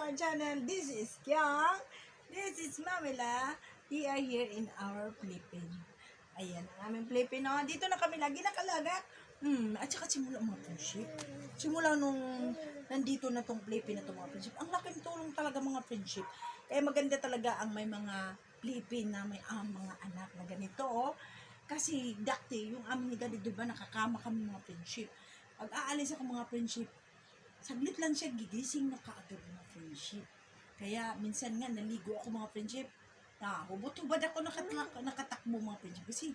our channel. This is Kyang. This is Mamela. We are here in our Philippines. Ayan ang aming Philippine. Oh. Dito na kami lagi nakalaga. At saka simula mga friendship. Simula nung nandito na tong Philippine na tong mga friendship. Ang laking tulong talaga mga friendship. Kaya maganda talaga ang may mga Philippine na may mga anak na ganito. Oh. Kasi dati, yung aming edad, diba, nakakama kami mga friendship. Pag aalis ako mga friendship, saglit lang siya, gigising na kaagad mga friendship. Kaya minsan nga, naligo ako mga friendship. Hubot-hubad ako nakatakbo mga friendship. Kasi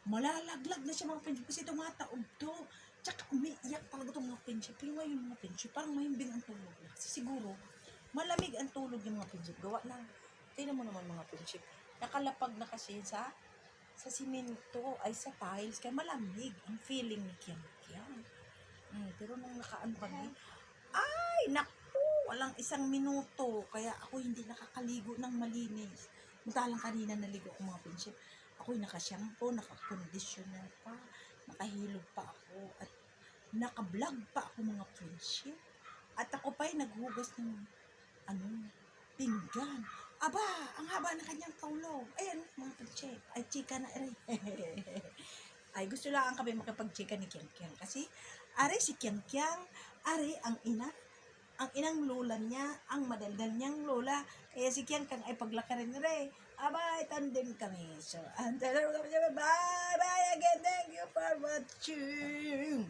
malalaglag na siya mga friendship. Kasi tumataob to. Tsaka umiiyak talaga itong mga friendship. Yung ngayon mga friendship, parang mahimbing ang tulog na. Kasi siguro, malamig ang tulog ng mga friendship. Gawa lang. Tingnan mo naman mga friendship. Nakalapag na kasi sa simento ay sa tiles. Kaya malamig ang feeling ni Kian. Pero nung nakaan kami, ay naku, walang isang minuto. Kaya ako hindi nakakaligo ng malinis. Muntalang kanina naligo ko mga friendship. Ako'y naka-shampoo, naka-conditioner pa, nakahilog pa ako, at naka-vlog pa ako mga friendship. At ako pa'y naghugas ng pinggan. Aba, ang haba ng kanyang tulog. Ayan, mga friendship. Ay, chika na rin. Ay, gusto lang kami makapag-chika ni Kiang Kiang. Kasi, ari si Kiang Kiang, ari ang inang lola niya, ang madaldal niyang lola. Kaya si Kiang Kiang ay paglaki rin rin. Aba, tandem kami. So, bye! Bye again. Thank you for watching.